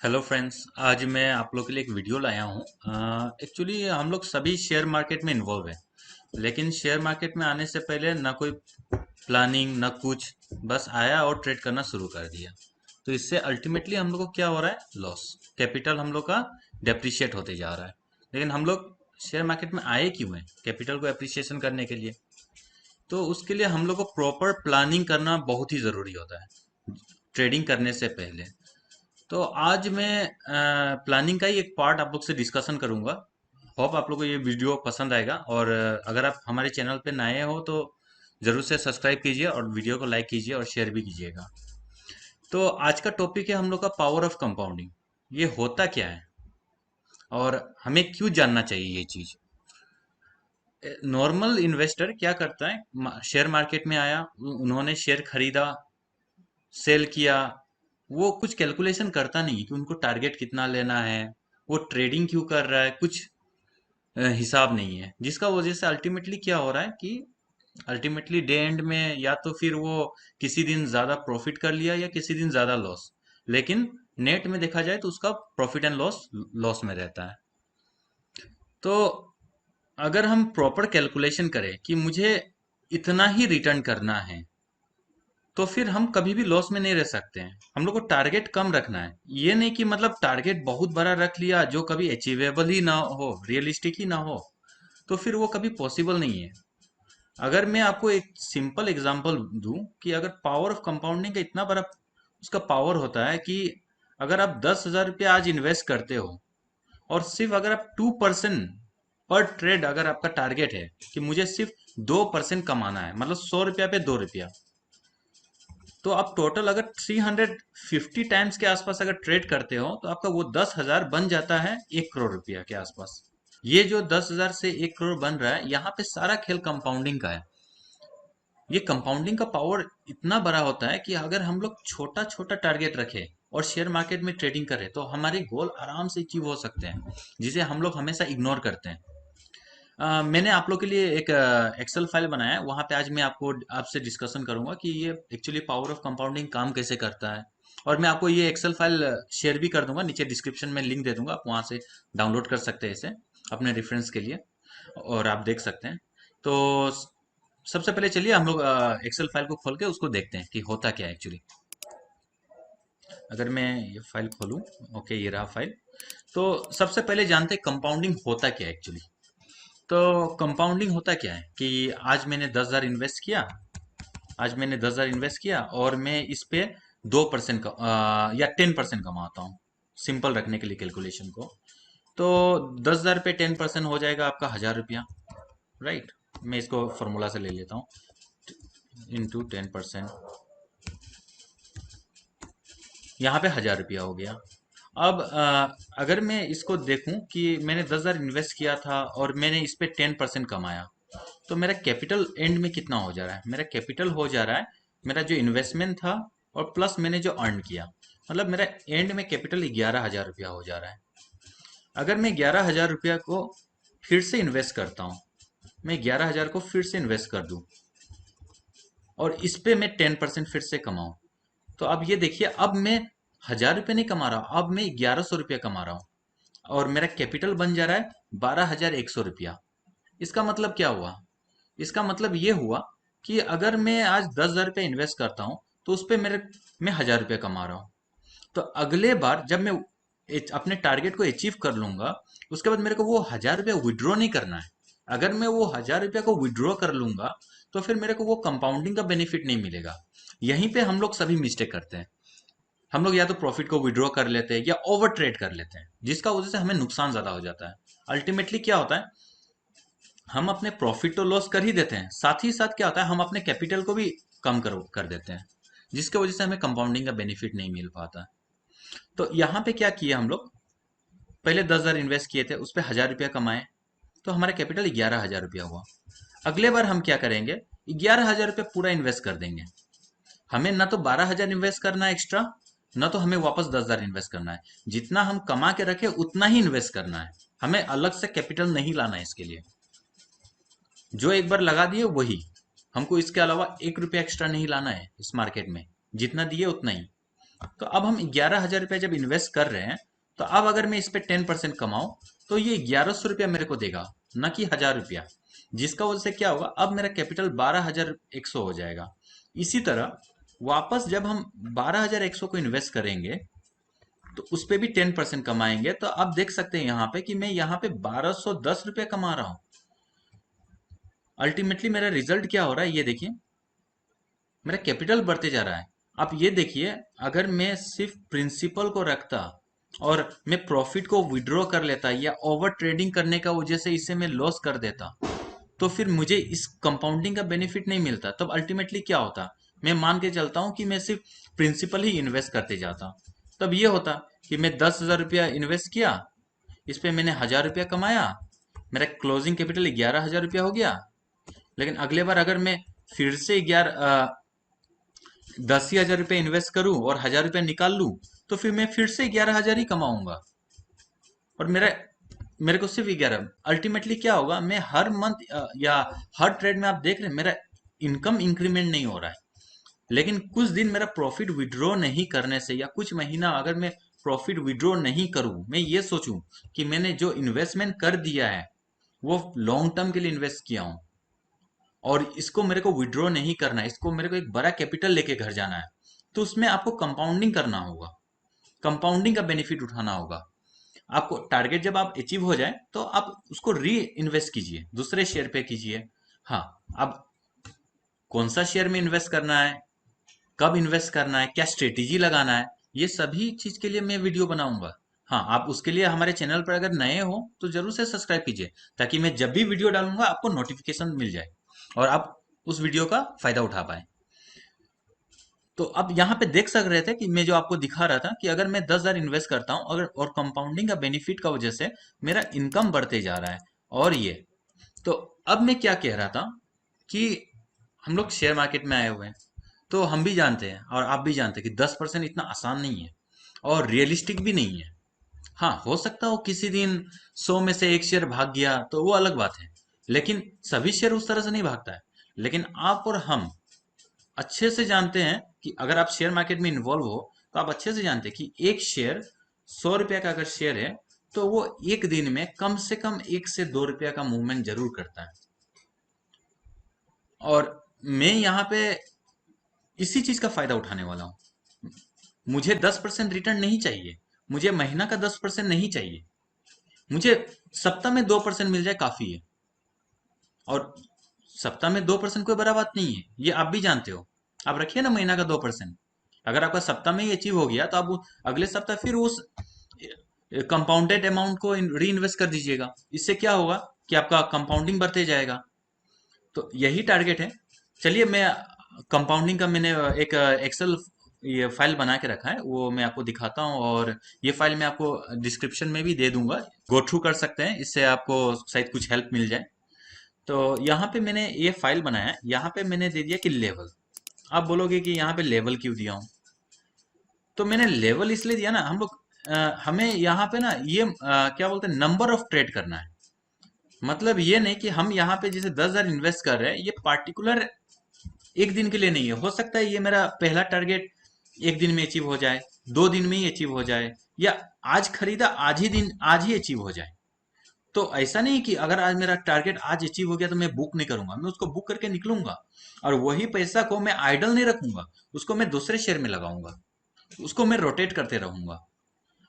Hello friends. आज मैं आप लोग के लिए एक वीडियो लाया हूँ। एक्चुअली हम लोग सभी शेयर मार्केट में इन्वॉल्व है, लेकिन शेयर मार्केट में आने से पहले ना कोई प्लानिंग ना कुछ, बस आया और ट्रेड करना शुरू कर दिया। तो इससे अल्टीमेटली हम लोग को क्या हो रहा है? लॉस। कैपिटल हम लोग का डेप्रिशिएट होते जा रहा है। लेकिन हम लोग शेयर मार्केट में आए क्यों हैं? कैपिटल को एप्रिसिएशन करने के लिए। तो उसके लिए हम लोग को प्रॉपर प्लानिंग करना बहुत ही ज़रूरी होता है ट्रेडिंग करने से पहले। तो आज मैं प्लानिंग का ही एक पार्ट आप लोग से डिस्कशन करूंगा। होप आप लोग को ये वीडियो पसंद आएगा, और अगर आप हमारे चैनल पे नए हो तो ज़रूर से सब्सक्राइब कीजिए और वीडियो को लाइक कीजिए और शेयर भी कीजिएगा। तो आज का टॉपिक है हम लोग का पावर ऑफ कंपाउंडिंग। ये होता क्या है और हमें क्यों जानना चाहिए ये चीज़? नॉर्मल इन्वेस्टर क्या करता है? शेयर मार्केट में आया, उन्होंने शेयर खरीदा, सेल किया। वो कुछ कैलकुलेशन करता नहीं कि उनको टारगेट कितना लेना है, वो ट्रेडिंग क्यों कर रहा है, कुछ हिसाब नहीं है। जिसका वजह से अल्टीमेटली क्या हो रहा है कि अल्टीमेटली डे एंड में या तो फिर वो किसी दिन ज़्यादा प्रॉफिट कर लिया या किसी दिन ज़्यादा लॉस। लेकिन नेट में देखा जाए तो उसका प्रॉफिट एंड लॉस लॉस में रहता है। तो अगर हम प्रॉपर कैलकुलेशन करें कि मुझे इतना ही रिटर्न करना है, तो फिर हम कभी भी लॉस में नहीं रह सकते हैं। हम लोग को टारगेट कम रखना है। ये नहीं कि मतलब टारगेट बहुत बड़ा रख लिया जो कभी अचीवेबल ही ना हो, रियलिस्टिक ही ना हो, तो फिर वो कभी पॉसिबल नहीं है। अगर मैं आपको एक सिंपल एग्जांपल दूं कि अगर पावर ऑफ कंपाउंडिंग का इतना बड़ा उसका पावर होता है कि अगर आप 10,000 रुपया आज इन्वेस्ट करते हो और सिर्फ अगर आप 2% पर ट्रेड, अगर आपका टारगेट है कि मुझे सिर्फ 2% कमाना है, मतलब 100 रुपया पे 2 रुपया, तो आप टोटल अगर 350 टाइम्स के आसपास अगर ट्रेड करते हो तो आपका वो 10,000 बन जाता है 1 करोड़ रुपया के आसपास। ये जो 10,000 से 1 करोड़ बन रहा है, यहाँ पे सारा खेल कंपाउंडिंग का है। ये कंपाउंडिंग का पावर इतना बड़ा होता है कि अगर हम लोग छोटा छोटा टारगेट रखें और शेयर मार्केट में ट्रेडिंग करें तो हमारे गोल आराम से अचीव हो सकते हैं, जिसे हम लोग हमेशा इग्नोर करते हैं। मैंने आप लोग के लिए एक एक्सेल फाइल बनाया है, वहाँ पे आज मैं आपको आपसे डिस्कशन करूंगा कि ये एक्चुअली पावर ऑफ कंपाउंडिंग काम कैसे करता है। और मैं आपको ये एक्सेल फाइल शेयर भी कर दूंगा, नीचे डिस्क्रिप्शन में लिंक दे दूंगा, आप वहाँ से डाउनलोड कर सकते हैं इसे अपने रेफरेंस के लिए, और आप देख सकते हैं। तो सबसे पहले चलिए हम लोग एक्सेल फाइल को खोल के उसको देखते हैं कि होता क्या है एक्चुअली। अगर मैं ये फाइल खोलूँ, ओके ये रहा फाइल। तो सबसे पहले जानते हैं कंपाउंडिंग होता क्या है एक्चुअली। तो कंपाउंडिंग होता क्या है कि आज मैंने 10,000 इन्वेस्ट किया, और मैं इस पे 2% का या 10% कमाता हूँ, सिंपल रखने के लिए कैलकुलेशन को। तो 10,000 पे 10% हो जाएगा आपका 1,000 रुपया, राइट। मैं इसको फॉर्मूला से ले लेता हूँ, इंटू 10%, यहाँ पे 1,000 रुपया हो गया। अब अगर मैं इसको देखूं कि मैंने 10,000 इन्वेस्ट किया था और मैंने इस पे 10% कमाया, तो मेरा कैपिटल एंड में कितना हो जा रहा है? मेरा कैपिटल हो जा रहा है, मेरा जो इन्वेस्टमेंट था और प्लस मैंने जो अर्न किया, मतलब मेरा एंड में कैपिटल 11,000 रुपया हो जा रहा है। अगर मैं 11,000 रुपया को फिर से इन्वेस्ट करता हूँ, मैं 11,000 को फिर से इन्वेस्ट कर दूं और इस पे मैं 10% फिर से कमाऊं, तो अब ये देखिए, अब मैं 1,000 रुपये नहीं कमा रहा हूं, अब मैं 1,100 रुपया कमा रहा हूँ और मेरा कैपिटल बन जा रहा है 12,100 रुपया। इसका मतलब क्या हुआ? इसका मतलब ये हुआ कि अगर मैं आज 10,000 रुपया इन्वेस्ट करता हूँ तो उस पे मैं 1,000 रुपया कमा रहा हूँ। तो अगले बार जब मैं अपने टारगेट को अचीव कर लूंगा, उसके बाद मेरे को वो 1,000 रुपया विड्रॉ नहीं करना है। अगर मैं वो 1,000 रुपया को विड्रॉ कर लूंगा तो फिर मेरे को वो कंपाउंडिंग का बेनिफिट नहीं मिलेगा। यहीं पे हम लोग सभी मिस्टेक करते हैं। हम लोग या तो प्रॉफिट को विड्रॉ कर लेते हैं या ओवर ट्रेड कर लेते हैं, जिसका वजह से हमें नुकसान ज्यादा हो जाता है। अल्टीमेटली क्या होता है, हम अपने प्रॉफिट तो लॉस कर ही देते हैं, साथ ही साथ क्या होता है हम अपने कैपिटल को भी कम कर देते हैं, जिसकी वजह से हमें कंपाउंडिंग का बेनिफिट नहीं मिल पाता। तो यहाँ पे क्या किया हम लोग, पहले 10,000 इन्वेस्ट किए थे, उस पर 1,000 रुपया कमाए, तो हमारा कैपिटल 11,000 रुपया हुआ। अगले बार हम क्या करेंगे, 11,000 रुपया पूरा इन्वेस्ट कर देंगे। हमें ना तो 12,000 इन्वेस्ट करना है एक्स्ट्रा, ना तो हमें वापस 10,000 इन्वेस्ट करना है। जितना हम कमा के रखे उतना ही इन्वेस्ट करना है, हमें अलग से कैपिटल नहीं लाना है इसके लिए। जो एक बार लगा दिए वही, हमको इसके अलावा 1 रुपया एक्स्ट्रा नहीं लाना है इस मार्केट में, जितना दिए उतना ही। तो अब हम 11,000 रुपया जब इन्वेस्ट कर रहे हैं, तो अब अगर मैं इस पे 10% कमाऊं, तो ये 1100 रुपया मेरे को देगा, न कि 1,000 रुपया। जिसका वजह से क्या होगा, अब मेरा कैपिटल 12,100 हो जाएगा। इसी तरह वापस जब हम 12,100 को इन्वेस्ट करेंगे, तो उस पे भी 10% कमाएंगे, तो आप देख सकते हैं यहाँ पे कि मैं यहाँ पे 1,210 रुपया कमा रहा हूँ। अल्टीमेटली मेरा रिजल्ट क्या हो रहा है, ये देखिए, मेरा कैपिटल बढ़ते जा रहा है। आप ये देखिए, अगर मैं सिर्फ प्रिंसिपल को रखता और मैं प्रॉफिट को विड्रॉ कर लेता या ओवर ट्रेडिंग करने का वजह से इसे मैं लॉस कर देता, तो फिर मुझे इस कंपाउंडिंग का बेनिफिट नहीं मिलता। तब अल्टीमेटली क्या होता, मैं मान के चलता हूँ कि मैं सिर्फ प्रिंसिपल ही इन्वेस्ट करते जाता। तब ये होता कि मैं 10,000 रुपया इन्वेस्ट किया, इस पे मैंने 1,000 रुपया कमाया, मेरा क्लोजिंग कैपिटल 11,000 रुपया हो गया। लेकिन अगले बार अगर मैं फिर से 10 ही हजार रुपये इन्वेस्ट करूं और 1,000 रुपया निकाल लूं, तो फिर मैं फिर से 11,000 ही कमाऊंगा। और मेरे को सिर्फ 11, अल्टीमेटली क्या होगा, मैं हर मंथ या हर ट्रेड में आप देख रहे हैं मेरा इनकम इंक्रीमेंट नहीं हो रहा है। लेकिन कुछ दिन मेरा प्रॉफिट विड्रॉ नहीं करने से, या कुछ महीना अगर मैं प्रॉफिट विड्रॉ नहीं करूं, मैं ये सोचूं कि मैंने जो इन्वेस्टमेंट कर दिया है वो लॉन्ग टर्म के लिए इन्वेस्ट किया हूं, और इसको मेरे को विड्रॉ नहीं करना है, इसको मेरे को एक बड़ा कैपिटल लेके घर जाना है, तो उसमें आपको कंपाउंडिंग करना होगा, कंपाउंडिंग का बेनिफिट उठाना होगा। आपको टारगेट जब आप अचीव हो जाए, तो आप उसको री इन्वेस्ट कीजिए, दूसरे शेयर पे कीजिए। हाँ, अब कौन सा शेयर में इन्वेस्ट करना है, कब इन्वेस्ट करना है, क्या स्ट्रेटेजी लगाना है, ये सभी चीज के लिए मैं वीडियो बनाऊंगा। हाँ, आप उसके लिए हमारे चैनल पर अगर नए हो तो जरूर से सब्सक्राइब कीजिए, ताकि मैं जब भी वीडियो डालूंगा आपको नोटिफिकेशन मिल जाए और आप उस वीडियो का फायदा उठा पाए। तो अब यहाँ पे देख सक रहे थे कि मैं जो आपको दिखा रहा था कि अगर मैं 10,000 इन्वेस्ट करता हूँ अगर, और कंपाउंडिंग का बेनिफिट का वजह से मेरा इनकम बढ़ते जा रहा है। और ये, तो अब मैं क्या कह रहा था कि हम लोग शेयर मार्केट में आए हुए हैं, तो हम भी जानते हैं और आप भी जानते हैं कि 10% इतना आसान नहीं है और रियलिस्टिक भी नहीं है। हाँ, हो सकता हो किसी दिन 100 में से एक शेयर भाग गया तो वो अलग बात है, लेकिन सभी शेयर उस तरह से नहीं भागता है। लेकिन आप और हम अच्छे से जानते हैं कि अगर आप शेयर मार्केट में इन्वॉल्व हो, तो आप अच्छे से जानते हैं कि एक शेयर 100 रुपया का अगर शेयर है, तो वो एक दिन में कम से कम 1 से 2 रुपया का मूवमेंट जरूर करता है। और मैं यहाँ पे इसी चीज का फायदा उठाने वाला हूँ। मुझे 10% रिटर्न नहीं चाहिए, मुझे महीना का 10% नहीं चाहिए, मुझे सप्ताह में 2% मिल जाए काफी है। और सप्ताह में 2% कोई बड़ा बात नहीं है, ये आप भी जानते हो। आप रखिए ना महीना का 2%, अगर आपका सप्ताह में ही अचीव हो गया, तो आप अगले सप्ताह फिर उस कंपाउंडेड अमाउंट को री इन्वेस्ट कर दीजिएगा। इससे क्या होगा कि आपका कंपाउंडिंग बढ़ते जाएगा। तो यही टारगेट है। चलिए, मैं कंपाउंडिंग का मैंने एक एक्सेल ये फाइल बना के रखा है, वो मैं आपको दिखाता हूँ, और ये फाइल मैं आपको डिस्क्रिप्शन में भी दे दूंगा, गो थ्रू कर सकते हैं, इससे आपको शायद कुछ हेल्प मिल जाए। तो यहाँ पे मैंने ये फाइल बनाया है, यहाँ पे मैंने दे दिया कि लेवल। आप बोलोगे कि यहाँ पे लेवल क्यों दिया हूँ, तो मैंने लेवल इसलिए दिया ना, हम लोग हमें यहाँ पे ना ये क्या बोलते हैं, नंबर ऑफ ट्रेड करना है। मतलब ये नहीं कि हम यहाँ पे जैसे 10,000 इन्वेस्ट कर रहे हैं, ये पार्टिकुलर एक दिन के लिए नहीं है। हो सकता है ये मेरा पहला टारगेट एक दिन में अचीव हो जाए, 2 दिन में ही अचीव हो जाए, या आज खरीदा आज ही दिन आज ही अचीव हो जाए। तो ऐसा नहीं कि अगर आज मेरा टारगेट आज अचीव हो गया तो मैं बुक नहीं करूंगा, मैं उसको बुक करके निकलूंगा, और वही पैसा को मैं आइडल नहीं रखूंगा, उसको मैं दूसरे शेयर में लगाऊंगा, उसको मैं रोटेट करते रहूंगा।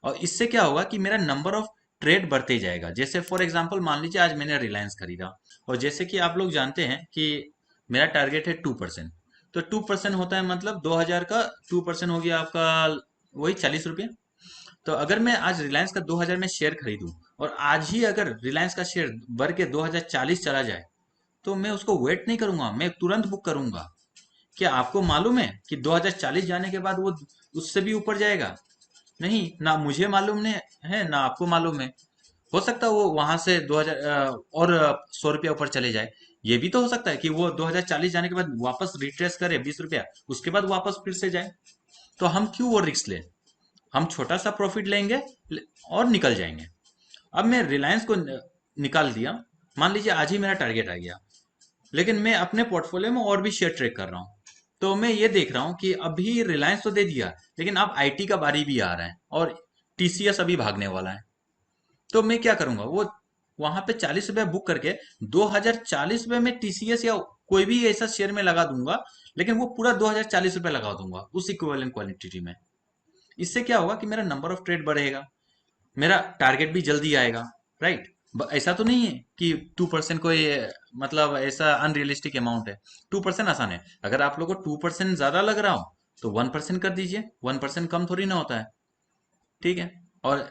और इससे क्या होगा कि मेरा नंबर ऑफ ट्रेड बढ़ते जाएगा। जैसे फॉर एग्जांपल मान लीजिए आज मैंने रिलायंस खरीदा, और जैसे कि आप लोग जानते हैं कि मेरा टारगेट है 2%, तो 2% होता है मतलब 2,000 का 2% हो गया आपका वही 40 रुपये। तो अगर मैं आज रिलायंस का 2,000 में शेयर खरीदूं, और आज ही अगर रिलायंस का शेयर बढ़ के 2,040 चला जाए, तो मैं उसको वेट नहीं करूंगा, मैं तुरंत बुक करूंगा। क्या आपको मालूम है कि 2,040 जाने के बाद वो उससे भी ऊपर जाएगा? नहीं, ना मुझे मालूम नहीं है ना आपको मालूम है। हो सकता है वो वहां से 2,000 और 100 रुपया ऊपर चले जाए। ये भी तो हो सकता है कि वो 2,040 जाने के बाद वापस रिट्रेस करे 20 रुपया, उसके बाद वापस फिर से जाए। तो हम क्यों वो रिस्क ले, हम छोटा सा प्रॉफिट लेंगे और निकल जाएंगे। अब मैं रिलायंस को निकाल दिया, मान लीजिए आज ही मेरा टारगेट आ गया, लेकिन मैं अपने पोर्टफोलियो में और भी शेयर ट्रेड कर रहा हूँ, तो मैं ये देख रहा हूँ कि अभी रिलायंस तो दे दिया, लेकिन अब आईटी का बारी भी आ रहा है और टीसीएस अभी भागने वाला है। तो मैं क्या करूंगा, वो वहां पे 40 रुपए बुक करके 2040 रुपए में टीसीएस या कोई भी ऐसा शेयर में लगा दूंगा, लेकिन वो पूरा 2040 रुपए लगा दूंगा उस इक्विवेलेंट क्वांटिटी में। इससे क्या होगा कि मेरा नंबर ऑफ ट्रेड बढ़ेगा, मेरा टारगेट भी जल्दी आएगा। राइट। ऐसा तो नहीं है कि 2% कोई मतलब ऐसा अनरियलिस्टिक अमाउंट है। 2% आसान है, अगर आप लोगों को 2% ज्यादा लग रहा हो तो 1% कर दीजिए, 1% कम थोड़ी ना होता है। ठीक है। और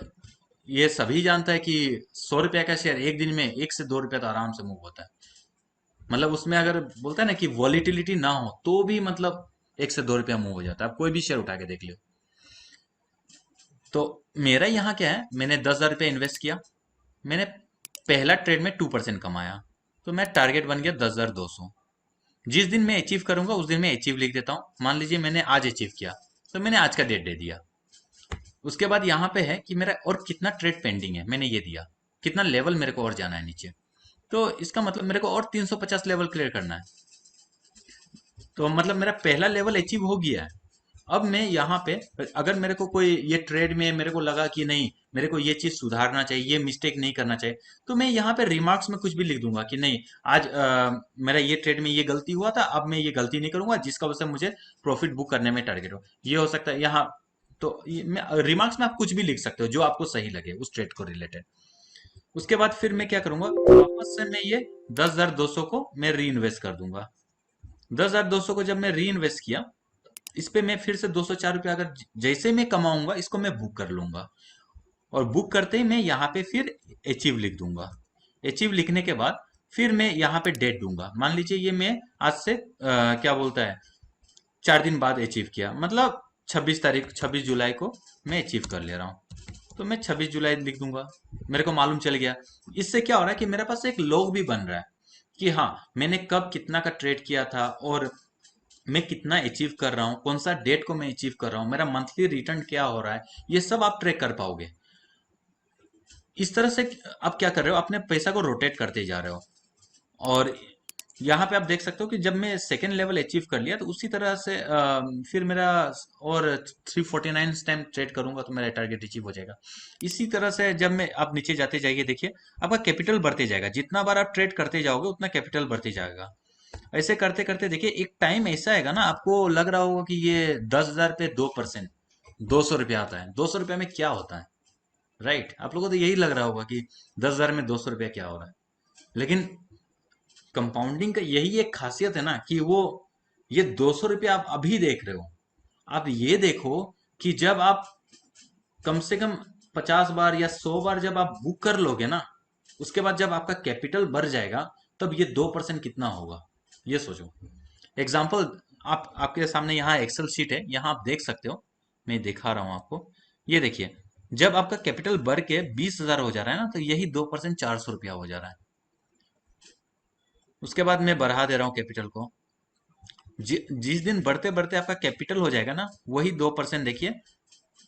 ये सभी जानता है कि 100 रुपया का शेयर एक दिन में 1 से 2 रुपया तो आराम से मूव होता है। मतलब उसमें अगर बोलता है ना कि वॉलिटिलिटी ना हो तो भी मतलब 1 से 2 रुपया मूव हो जाता है। आप कोई भी शेयर उठा के देख लो। तो मेरा यहाँ क्या है, मैंने 10,000 रुपया इन्वेस्ट किया, मैंने पहला ट्रेड में 2% कमाया, तो मैं टारगेट बन गया 10,200। जिस दिन मैं अचीव करूंगा उस दिन मैं अचीव लिख देता हूँ। मान लीजिए मैंने आज अचीव किया, तो मैंने आज का डेट दे दिया। उसके बाद यहाँ पे है कि मेरा और कितना ट्रेड पेंडिंग है, मैंने ये दिया। कितना लेवल मेरे को और जाना है नीचे, तो इसका मतलब मेरे को और 350 लेवल क्लियर करना है। तो मतलब मेरा पहला लेवल अचीव हो गया है। अब मैं यहाँ पे, अगर मेरे को कोई ये ट्रेड में मेरे को लगा कि नहीं, मेरे को ये चीज सुधारना चाहिए, ये मिस्टेक नहीं करना चाहिए, तो मैं यहाँ पे रिमार्क्स में कुछ भी लिख दूंगा कि नहीं, आज मेरा ये ट्रेड में ये गलती हुआ था, अब मैं ये गलती नहीं करूंगा जिसका वजह से मुझे प्रॉफिट बुक करने में टारगेट हो, ये हो सकता है यहाँ। तो रिमार्क्स में आप कुछ भी लिख सकते हो जो आपको सही लगे उस ट्रेड को रिलेटेड। उसके बाद फिर मैं क्या करूंगा, वापस से मैं ये 10,200 को मैं री इन्वेस्ट कर दूंगा। 10,200 को जब मैं री इन्वेस्ट किया, इस पे मैं फिर से 204 रुपया अगर जैसे मैं कमाऊंगा इसको मैं बुक कर लूंगा। और बुक करते ही मैं यहाँ पे फिर अचीव लिख दूंगा। अचीव लिखने के बाद फिर मैं यहाँ पे डेट दूंगा। मान लीजिए ये मैं आज से क्या बोलता है 4 दिन बाद अचीव किया, मतलब 26 तारीख, 26 जुलाई को मैं अचीव कर ले रहा हूँ, तो मैं 26 जुलाई लिख दूंगा। मेरे को मालूम चल गया। इससे क्या हो रहा है कि मेरे पास एक लॉग भी बन रहा है कि हाँ, मैंने कब कितना का ट्रेड किया था और मैं कितना अचीव कर रहा हूँ, कौन सा डेट को मैं अचीव कर रहा हूँ, मेरा मंथली रिटर्न क्या हो रहा है, ये सब आप ट्रैक कर पाओगे। इस तरह से आप क्या कर रहे हो, अपने पैसा को रोटेट करते जा रहे हो। और यहाँ पे आप देख सकते हो कि जब मैं सेकेंड लेवल अचीव कर लिया तो उसी तरह से फिर मेरा और 349 टाइम ट्रेड करूंगा तो मेरा टारगेट अचीव हो जाएगा। इसी तरह से जब मैं आप नीचे जाते जाइए, देखिए आपका कैपिटल बढ़ते जाएगा, जितना बार आप ट्रेड करते जाओगे उतना कैपिटल बढ़ते जाएगा। ऐसे करते करते देखिए एक टाइम ऐसा आएगा ना, आपको लग रहा होगा कि ये 10,000 पे 2%, 200 रुपया आता है, 200 रुपया में क्या होता है। राइट। आप लोगों को तो यही लग रहा होगा कि 10,000 में 200 रुपया क्या हो रहा है। लेकिन कंपाउंडिंग का यही एक खासियत है ना कि वो ये 200 रुपया आप अभी देख रहे हो, आप ये देखो कि जब आप कम से कम 50 बार या 100 बार जब आप बुक कर लोगे ना, उसके बाद जब आपका कैपिटल बढ़ जाएगा, तब ये 2% कितना होगा, ये सोचो। एग्जाम्पल, आप आपके सामने यहाँ एक्सेल शीट है, यहाँ आप देख सकते हो, मैं दिखा रहा हूँ आपको। ये देखिए, जब आपका कैपिटल बढ़ के 20,000 हो जा रहा है ना, तो यही 2% 400 रुपया हो जा रहा है। उसके बाद मैं बढ़ा दे रहा हूँ कैपिटल को। जिस दिन बढ़ते बढ़ते आपका कैपिटल हो जाएगा ना, वही 2% देखिए,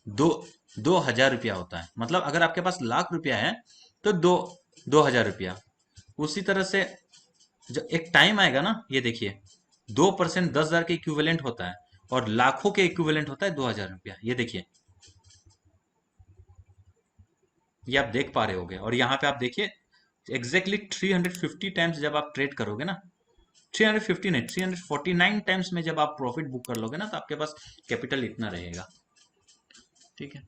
दो 2,000 रुपया होता है। मतलब अगर आपके पास लाख रुपया है तो 2,000 रुपया। उसी तरह से जब एक टाइम आएगा ना, ये देखिए, 2% 10,000 के इक्विवेलेंट होता है और लाखों के इक्विवेलेंट होता है 2,000 रुपया। ये देखिए, ये आप देख पा रहे होगे। और यहाँ पे आप देखिए एग्जैक्टली 350 टाइम्स जब आप ट्रेड करोगे ना, 350 नहीं, 349 टाइम्स में जब आप प्रॉफिट बुक कर लोगे ना, तो आपके पास कैपिटल इतना रहेगा। ठीक है।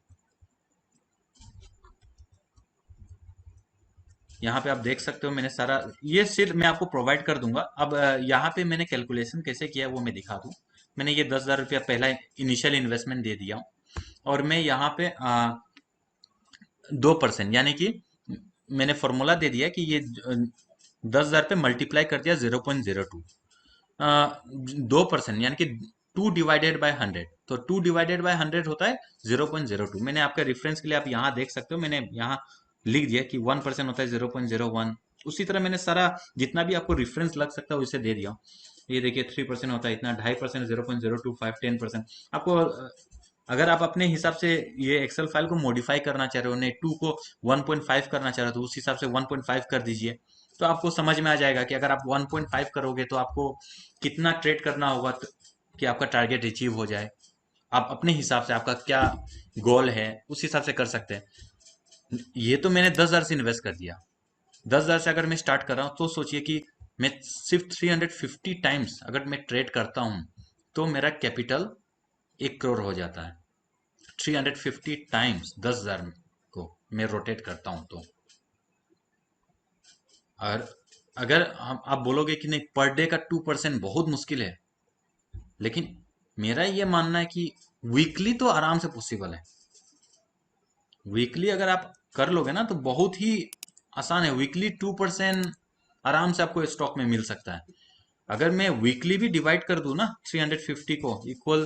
यहाँ पे आप देख सकते हो, मैंने सारा ये सिर्फ मैं आपको प्रोवाइड कर दूंगा। अब यहाँ पे मैंने कैलकुलेशन कैसे किया है वो मैं दिखा दूं। मैंने ये 10,000 रुपया पहला इनिशियल इन्वेस्टमेंट दे दिया हूँ, और मैं यहाँ पे 2% यानी कि मैंने फॉर्मूला दे दिया कि ये 10,000 पे मल्टीप्लाई कर दिया 0.02। 2% यानी कि 2/100, तो 2/100 होता है 0.02। मैंने आपके रेफरेंस के लिए आप यहाँ देख सकते हो, मैंने यहाँ लिख दिया कि 1% होता है 0.01। उसी तरह मैंने सारा जितना भी आपको रेफरेंस लग सकता है उसे दे दिया। ये देखिए 3% होता है इतना, 2.5% 0.025, 10%। आपको अगर आप अपने हिसाब से ये एक्सेल फाइल को मॉडिफाई करना चाह रहे हो, नहीं 2 को 1.5 करना चाह रहे हो, तो उस हिसाब से 1.5 कर दीजिए। तो आपको समझ में आ जाएगा कि अगर आप 1.5 करोगे तो आपको कितना ट्रेड करना होगा। कि आपका टारगेट अचीव हो जाए। आप अपने हिसाब से आपका क्या गोल है उस हिसाब से कर सकते हैं। ये तो मैंने 10,000 से इन्वेस्ट कर दिया। 10,000 से अगर मैं स्टार्ट कर रहा हूँ तो सोचिए कि मैं सिर्फ 350 टाइम्स अगर मैं ट्रेड करता हूँ तो मेरा कैपिटल 1 करोड़ हो जाता है। 350 टाइम्स 10,000 को मैं रोटेट करता हूँ तो। और अगर हम आप बोलोगे कि नहीं पर डे का 2% बहुत मुश्किल है, लेकिन मेरा ये मानना है कि वीकली तो आराम से पॉसिबल है। वीकली अगर आप कर लोगे ना तो बहुत ही आसान है। वीकली 2% आराम से आपको स्टॉक में मिल सकता है। अगर मैं वीकली भी डिवाइड कर दूं ना, 350 को इक्वल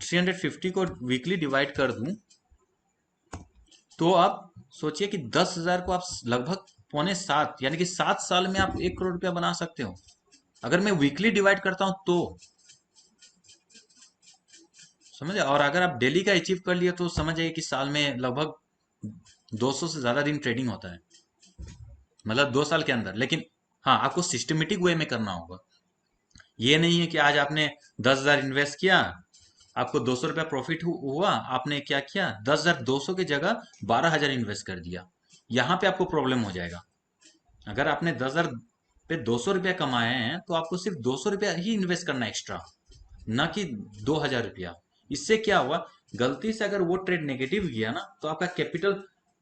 350 को वीकली डिवाइड कर दूं तो आप सोचिए कि 10,000 को आप लगभग 6.75 यानी कि 7 साल में आप 1 करोड़ रुपया बना सकते हो। अगर मैं वीकली डिवाइड करता हूं तो समझे। और अगर आप डेली का अचीव कर लिए तो समझ जाइए कि साल में लगभग 200 से ज्यादा दिन ट्रेडिंग होता है, मतलब 2 साल के अंदर। लेकिन हाँ, आपको सिस्टमेटिक वे में करना होगा। ये नहीं है कि आज आपने 10,000 इन्वेस्ट किया, आपको 200 रुपया प्रॉफिट हुआ, आपने क्या किया 10,200 की जगह 12,000 इन्वेस्ट कर दिया। यहाँ पे आपको प्रॉब्लम हो जाएगा। अगर आपने 10,000 पे 200 रुपया कमाए हैं तो आपको सिर्फ 200 रुपया ही इन्वेस्ट करना है एक्स्ट्रा, ना कि 2,000 रुपया। इससे क्या हुआ, गलती से अगर वो ट्रेड नेगेटिव गया ना तो आपका कैपिटल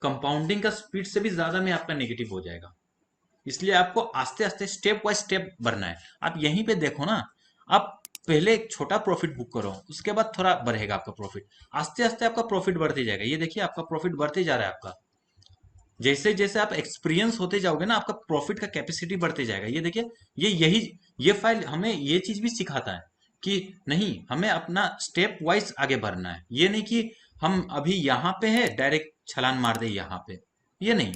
कंपाउंडिंग का स्पीड से भी ज्यादा में आपका नेगेटिव हो जाएगा। इसलिए आपको आस्ते आस्ते स्टेप बाय स्टेप बढ़ना है। आप यहीं पे देखो ना, आप पहले एक छोटा प्रॉफिट बुक करो, उसके बाद थोड़ा बढ़ेगा आपका प्रॉफिट। आस्ते आस्ते आपका प्रॉफिट बढ़ते जाएगा। ये देखिए आपका प्रॉफिट बढ़ते जा रहा है आपका। जैसे जैसे आप एक्सपीरियंस होते जाओगे ना आपका प्रॉफिट का कैपेसिटी बढ़ते जाएगा। ये देखिए, ये फाइल हमें ये चीज भी सिखाता है कि नहीं, हमें अपना स्टेप वाइज आगे बढ़ना है। ये नहीं कि हम अभी यहाँ पे है डायरेक्ट छलांग मार दे यहाँ पे, ये नहीं।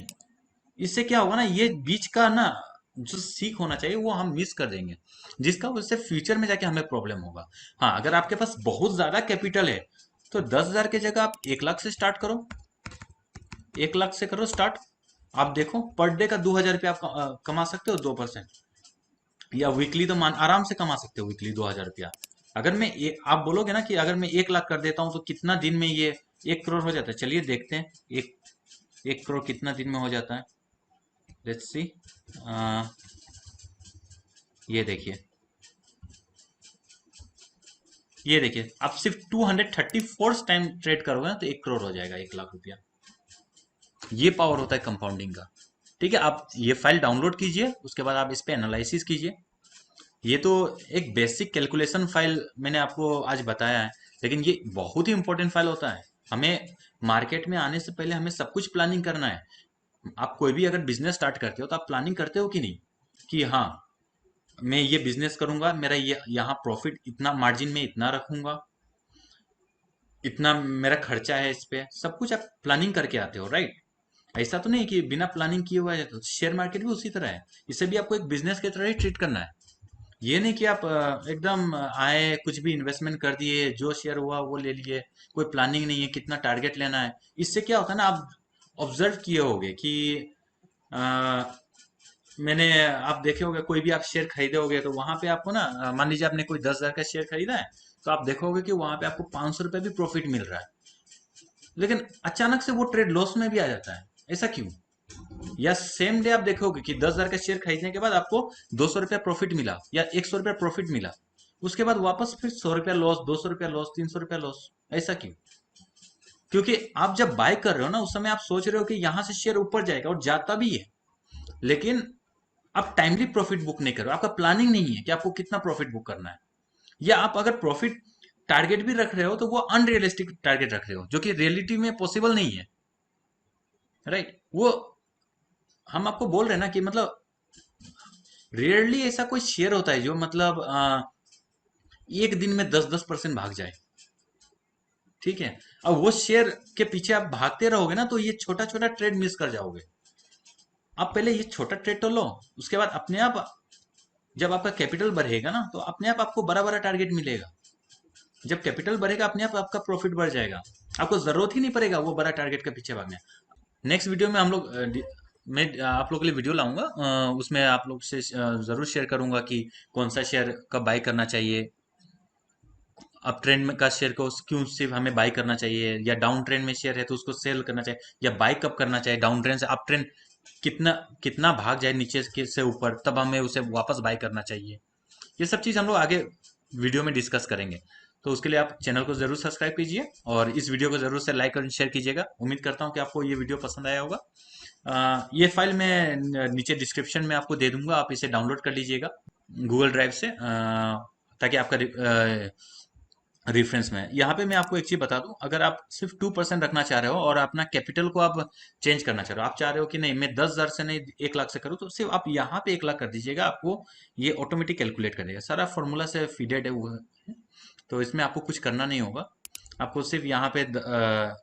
इससे क्या होगा ना, ये बीच का ना जो सीख होना चाहिए वो हम मिस कर देंगे, जिसका वजह से फ्यूचर में जाके हमें प्रॉब्लम होगा। हाँ, अगर आपके पास बहुत ज्यादा कैपिटल है तो 10,000 की जगह आप 1 लाख से स्टार्ट करो। 1 लाख से करो स्टार्ट। आप देखो पर डे का 2,000 रुपया आप कमा सकते हो 2%। या वीकली तो मान आराम से कमा सकते हो वीकली 2,000 रुपया। अगर आप बोलोगे ना कि अगर मैं 1 लाख कर देता हूँ तो कितना दिन में ये 1 करोड़ हो जाता है। चलिए देखते हैं, एक 1 करोड़ कितना दिन में हो जाता है। Let's see. ये देखिए, ये देखिए आप सिर्फ 234 टाइम ट्रेड करोगे ना तो 1 करोड़ हो जाएगा, 1 लाख रुपया। ये पावर होता है कंपाउंडिंग का। ठीक है, आप ये फाइल डाउनलोड कीजिए, उसके बाद आप इस पे एनालिसिस कीजिए। ये तो एक बेसिक कैलकुलेशन फाइल मैंने आपको आज बताया है, लेकिन ये बहुत ही इंपॉर्टेंट फाइल होता है। हमें मार्केट में आने से पहले हमें सब कुछ प्लानिंग करना है। आप कोई भी अगर बिजनेस स्टार्ट करते हो तो आप प्लानिंग करते हो कि नहीं, कि हाँ मैं ये बिजनेस करूंगा, मेरा ये यहाँ प्रॉफिट इतना मार्जिन में इतना रखूंगा, इतना मेरा खर्चा है, इस पे सब कुछ आप प्लानिंग करके आते हो, राइट। ऐसा तो नहीं कि बिना प्लानिंग किए हुआ है। तो शेयर मार्केट भी उसी तरह है, इसे भी आपको एक बिजनेस की तरह ही ट्रीट करना है। ये नहीं कि आप एकदम आए कुछ भी इन्वेस्टमेंट कर दिए, जो शेयर हुआ वो ले लिए, कोई प्लानिंग नहीं है कितना टारगेट लेना है। इससे क्या होता है ना, आप ऑब्जर्व किए होगे कि अ, मैंने आप देखे होगे कोई भी आप शेयर खरीदे होगे तो वहां पे आपको ना मान लीजिए आपने कोई 10,000 का शेयर खरीदा है, तो आप देखोगे कि वहां पे आपको 500 रुपये भी प्रॉफिट मिल रहा है। लेकिन अचानक से वो ट्रेड लॉस में भी आ जाता है, ऐसा क्यों। या सेम डे आप देखोगे कि 10,000 का शेयर खरीदने के बाद आपको 200 रुपया प्रॉफिट मिला या 100 रुपया प्रॉफिट मिला, उसके बाद वापस फिर 100 रुपया लॉस, 200 रुपया लॉस, 300 रुपया लॉस। ऐसा क्यों। क्योंकि आप जब बाय कर रहे हो ना उस समय आप सोच रहे हो कि यहां से शेयर ऊपर जाएगा और जाता भी है, लेकिन आप टाइमली प्रॉफिट बुक नहीं कर रहे हो। आपका प्लानिंग नहीं है कि आपको कितना प्रॉफिट बुक करना है। या आप अगर प्रॉफिट टारगेट भी रख रहे हो तो वो अनरियलिस्टिक टारगेट रख रहे हो जो कि रियलिटी में पॉसिबल नहीं है, राइट। वो हम आपको बोल रहे हैं ना कि मतलब रेयरली ऐसा कोई शेयर होता है जो मतलब एक दिन में 10-10% भाग जाए। ठीक है, अब वो शेयर के पीछे आप भागते रहोगे ना तो ये छोटा छोटा ट्रेड मिस कर जाओगे। आप पहले ये छोटा ट्रेड तो लो, उसके बाद अपने आप जब आपका कैपिटल बढ़ेगा ना तो अपने आप आपको बड़ा बड़ा टारगेट मिलेगा। जब कैपिटल बढ़ेगा अपने आप आपका प्रॉफिट बढ़ जाएगा। आपको जरूरत ही नहीं पड़ेगा वो बड़ा टारगेट के पीछे भागने। नेक्स्ट वीडियो में हम लोग मैं आप लोग के लिए वीडियो लाऊंगा, उसमें आप लोग से जरूर शेयर करूंगा कि कौन सा शेयर कब बाय करना चाहिए, अप ट्रेंड में का शेयर को क्यों सिर्फ हमें बाई करना चाहिए, या डाउन ट्रेंड में शेयर है तो उसको सेल करना चाहिए, या बाई कब करना चाहिए, डाउन ट्रेंड से अप ट्रेंड कितना कितना भाग जाए नीचे से ऊपर तब हमें उसे वापस बाई करना चाहिए। ये सब चीज़ हम लोग आगे वीडियो में डिस्कस करेंगे। तो उसके लिए आप चैनल को जरूर सब्सक्राइब कीजिए और इस वीडियो को जरूर से लाइक और शेयर कीजिएगा। उम्मीद करता हूँ कि आपको ये वीडियो पसंद आया होगा। ये फाइल मैं नीचे डिस्क्रिप्शन में आपको दे दूंगा, आप इसे डाउनलोड कर लीजिएगा गूगल ड्राइव से, ताकि आपका रेफरेंस में। यहाँ पे मैं आपको एक चीज बता दूं, अगर आप सिर्फ 2% रखना चाह रहे हो और अपना कैपिटल को आप चेंज करना चाह रहे हो, आप चाह रहे हो कि नहीं मैं 10,000 से नहीं 1 लाख से करूँ, तो सिर्फ आप यहाँ पे 1 लाख कर दीजिएगा, आपको ये ऑटोमेटिक कैलकुलेट कर देगा, सारा फॉर्मूला से फीडेड है वो है। तो इसमें आपको कुछ करना नहीं होगा, आपको सिर्फ यहाँ पे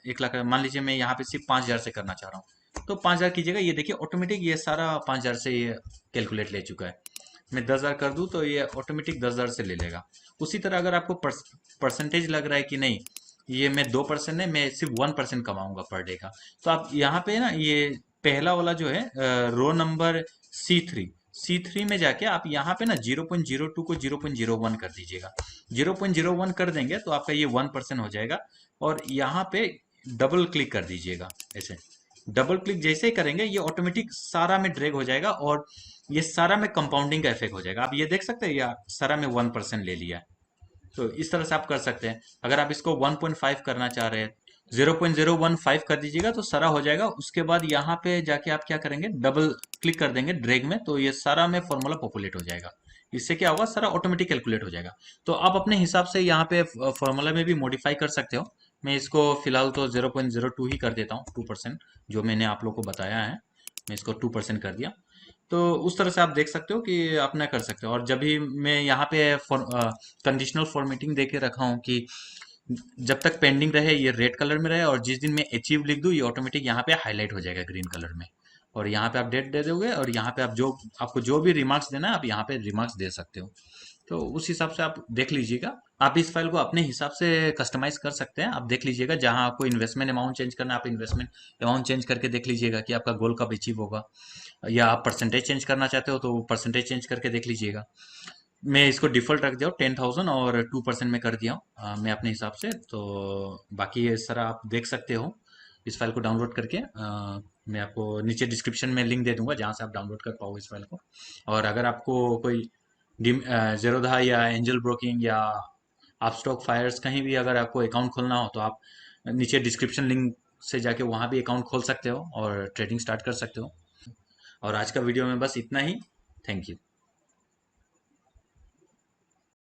1 लाख, मान लीजिए मैं यहाँ पे सिर्फ 5,000 से करना चाह रहा हूँ, तो 5,000 कीजिएगा, ये देखिए ऑटोमेटिक ये सारा 5,000 से ये कैलकुलेट ले चुका है। मैं 10,000 कर दूं तो ये ऑटोमेटिक 10,000 से ले लेगा। उसी तरह अगर आपको परसेंटेज लग रहा है कि नहीं ये मैं 2% है, मैं सिर्फ 1% कमाऊंगा पर डे का, तो आप यहाँ पे ना ये पहला वाला जो है रो नंबर C3 में जाके आप यहाँ पे ना 0.02 को 0.01 कर दीजिएगा। 0.01 कर देंगे तो आपका ये 1% हो जाएगा, और यहाँ पे डबल क्लिक कर दीजिएगा ऐसे। डबल क्लिक जैसे ही करेंगे ये ऑटोमेटिक सारा में ड्रैग हो जाएगा, और ये सारा में कंपाउंडिंग का इफेक्ट हो जाएगा। आप ये देख सकते हैं या सारा में 1% ले लिया है। तो इस तरह से आप कर सकते हैं। अगर आप इसको 1.5 करना चाह रहे हैं, 0.015 कर दीजिएगा तो सारा हो जाएगा। उसके बाद यहाँ पे जाके आप क्या करेंगे, डबल क्लिक कर देंगे ड्रैग में, तो ये सारा में फॉर्मूला पॉपुलेट हो जाएगा। इससे क्या होगा, सारा ऑटोमेटिक कैलकुलेट हो जाएगा। तो आप अपने हिसाब से यहाँ पे फॉर्मूला में भी मॉडिफाई कर सकते हो। मैं इसको फिलहाल तो 0.02 ही कर देता हूँ, 2%, जो मैंने आप लोग को बताया है, मैं इसको 2% कर दिया। तो उस तरह से आप देख सकते हो कि आप ना कर सकते हो। और जब भी मैं यहाँ पे कंडीशनल फॉर्मेटिंग दे के रखा हूँ कि जब तक पेंडिंग रहे ये रेड कलर में रहे, और जिस दिन मैं अचीव लिख दूँ ये ऑटोमेटिक यहाँ पे हाईलाइट हो जाएगा ग्रीन कलर में। और यहाँ पे आप डेट दे दोगे, और यहाँ पे आप जो आपको जो भी रिमार्क्स देना है आप यहाँ पे रिमार्क्स दे सकते हो। तो उस हिसाब से आप देख लीजिएगा। आप इस फाइल को अपने हिसाब से कस्टमाइज कर सकते हैं, आप देख लीजिएगा। जहां आपको इन्वेस्टमेंट अमाउंट चेंज करना है आप इन्वेस्टमेंट अमाउंट चेंज करके देख लीजिएगा कि आपका गोल कब अचीव होगा, या आप परसेंटेज चेंज करना चाहते हो तो परसेंटेज चेंज करके देख लीजिएगा। मैं इसको डिफॉल्ट रख दिया हूँ 10,000 और 2% में कर दिया हूँ मैं अपने हिसाब से। तो बाकी ये सारा आप देख सकते हो इस फाइल को डाउनलोड करके। मैं आपको नीचे डिस्क्रिप्शन में लिंक दे दूंगा जहाँ से आप डाउनलोड कर पाओ इस फाइल को। और अगर आपको कोई जेरोधा या एंजल ब्रोकिंग या आप स्टॉक फायर्स कहीं भी अगर आपको अकाउंट खोलना हो, तो आप नीचे डिस्क्रिप्शन लिंक से जाके वहाँ भी अकाउंट खोल सकते हो और ट्रेडिंग स्टार्ट कर सकते हो। और आज का वीडियो में बस इतना ही। Thank you.